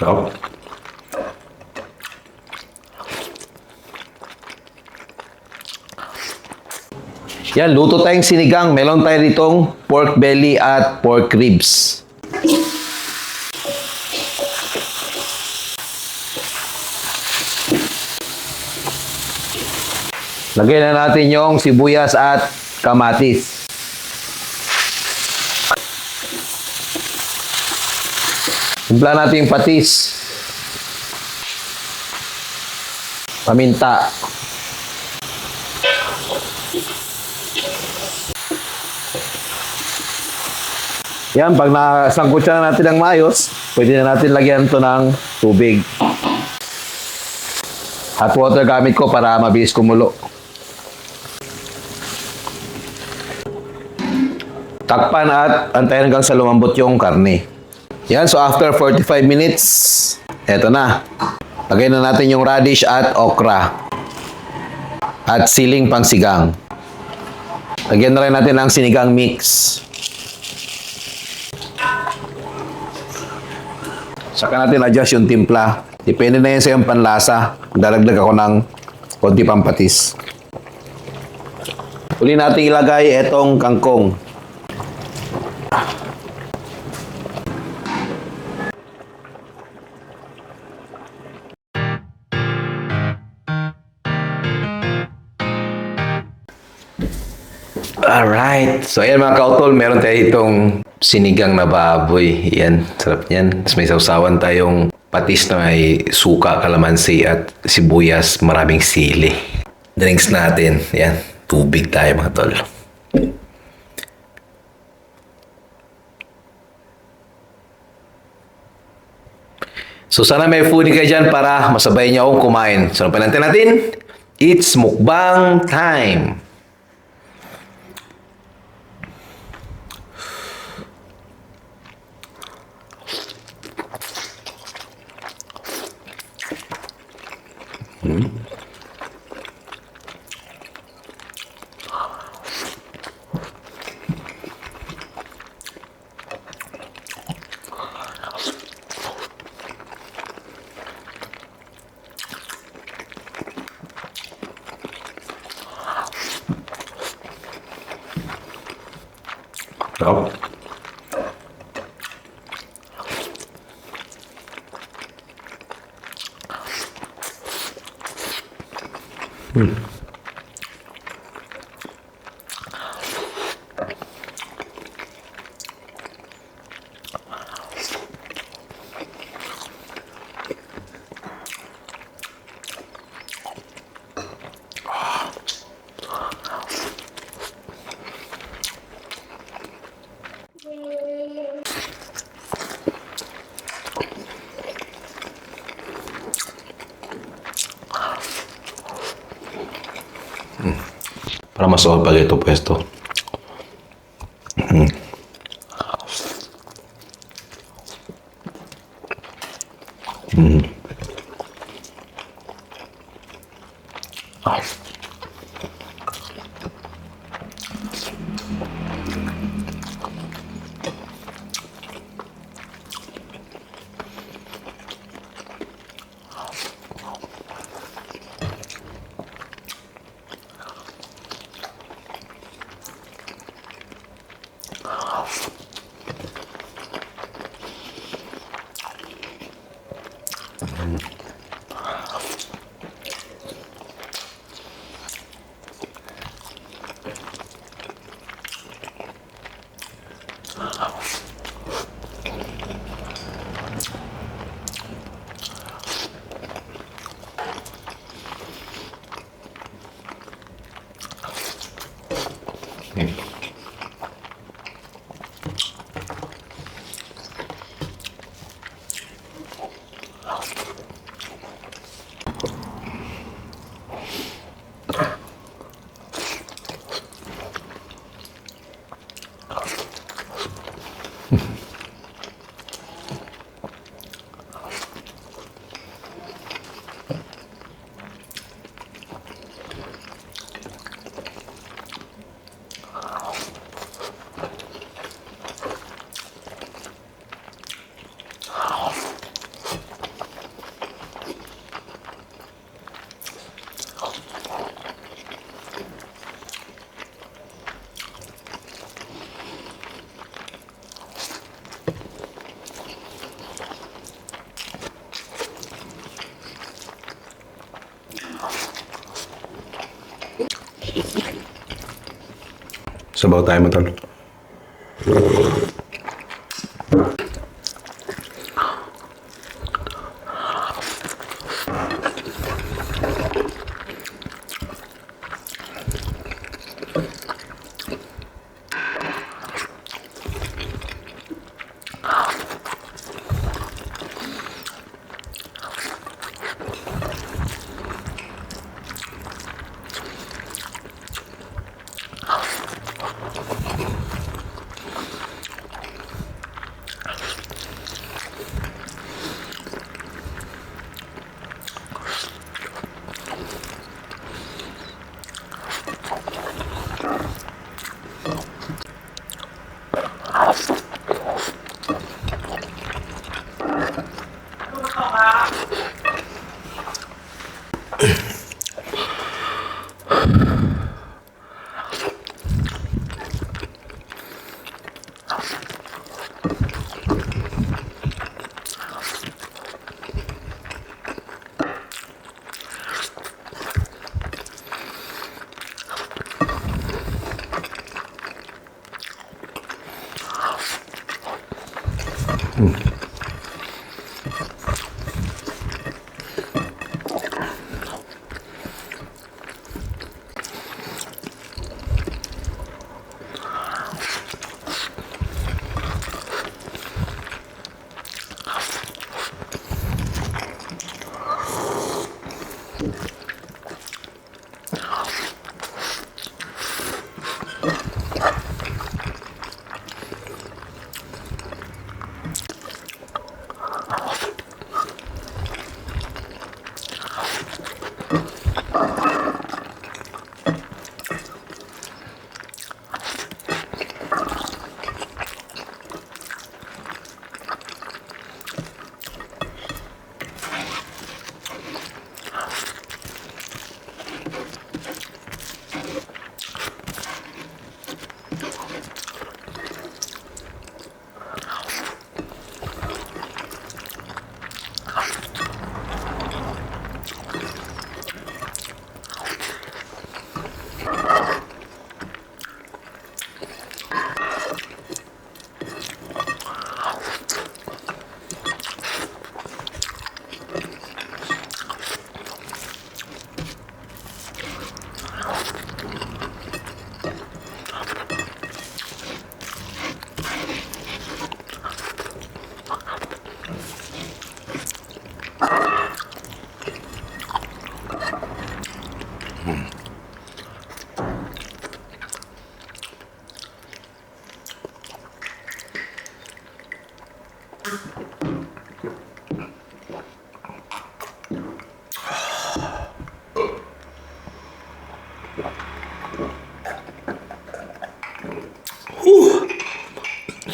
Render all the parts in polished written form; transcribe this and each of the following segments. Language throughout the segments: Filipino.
Sarap. Yan, luto tayong sinigang. Meron tayo ditong pork belly at pork ribs. Lagyan na natin yung sibuyas at kamatis. Timpla natin yung patis. Paminta. Yan, pag nasangkutsa na natin ng maayos, pwede na natin lagyan ito ng tubig. Hot water gamit ko para mabilis kumulo. Takpan at antayin hanggang sa lumambot yung karne. Yan, so after 45 minutes, eto na. Lagay na natin yung radish at okra. At siling pangsigang. Lagyan na rin natin ang sinigang mix. Saka natin adjust yung timpla. Depende na yan sa yung panlasa. Daragdag ako ng konti pampatis. Uli natin ilagay etong kangkong. Alright. So, ayan mga kautol, meron tayo itong sinigang na baboy. Yan, sarap yan. Tapos may sausawan tayong patis na may suka, kalamansi at sibuyas, maraming sili. Drinks natin. Yan, tubig tayo mga tol. So, sana may foodie kayo dyan para masabay niyo akong kumain. So, panantin natin, it's mukbang time. Sarap. Para mas pag ito pwesto. Sabaw tayo mo, tol.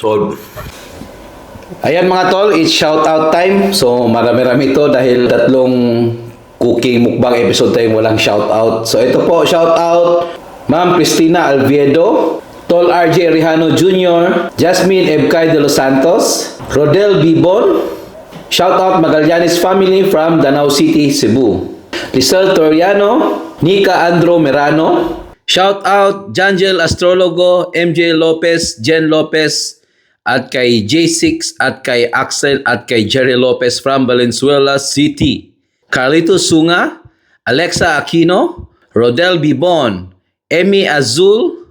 Solve. Ayan mga tol, it's shoutout time. So marami-rami to dahil tatlong cooking mukbang episode tayong walang shoutout. So ito po, shoutout Ma'am Cristina Alviedo, Tol RJ Rihano Jr., Jasmine Ebkay de los Santos, Rodel Bibon, shoutout Magallanes family from Danau City, Cebu, Rizal Toriano, Nika Andro Merano, shoutout Jangel Astrologo, MJ Lopez, Jen Lopez, at kay J6 at kay Axel at kay Jerry Lopez from Valenzuela City, Carlito Sunga, Alexa Aquino, Rodel Bibon, Emmy Azul,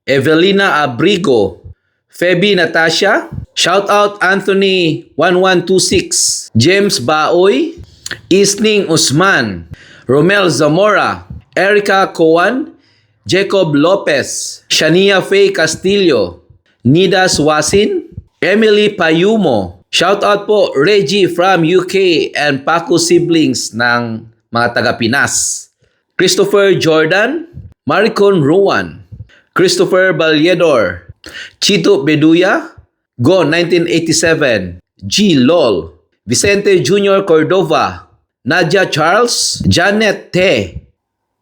Evelina Abrigo, Feby Natasha, shoutout Anthony 1126, James Baoy, Isning Usman, Romel Zamora, Erica Coan, Jacob Lopez, Shania Faye Castillo, Nida Swasin, Emily Payumo, shoutout po Reggie from UK and Paco siblings ng mga taga-Pinas, Christopher Jordan, Maricon Ruan, Christopher Balyedor, Chito Beduya, Go 1987, G. Lol, Vicente Jr. Cordova, Nadia Charles, Janet Te,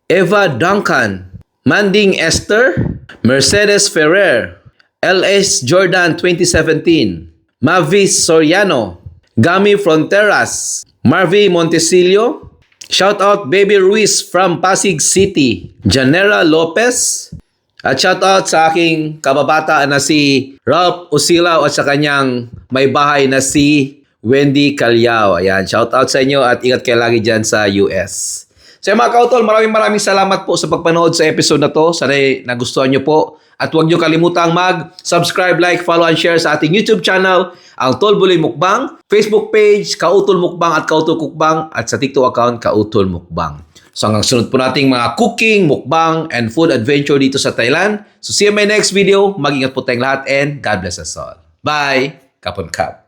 Eva Duncan, Manding Esther, Mercedes Ferrer, LS Jordan 2017, Mavis Soriano, Gami Fronteras, Marvy Montesilio, shoutout Baby Ruiz from Pasig City, Janera Lopez, At shoutout sa aking kababata na si Ralph Usilaw at sa kanyang may bahay na si Wendy Calyao. Ayan, shoutout sa inyo at ingat kayo lagi dyan sa US. So mga kautol, maraming salamat po sa pagpanood sa episode na to. Sana nagustuhan nyo po. At huwag nyo kalimutang mag-subscribe, like, follow, and share sa ating YouTube channel, ang Tol Buloy Mukbang, Facebook page, Kautol Mukbang at Kautol Cookbang, at sa TikTok account, Kautol Mukbang. So hanggang sunod po nating mga cooking, mukbang, and food adventure dito sa Thailand. So see you in my next video. Mag-ingat po tayong lahat and God bless us all. Bye! Kapon kap.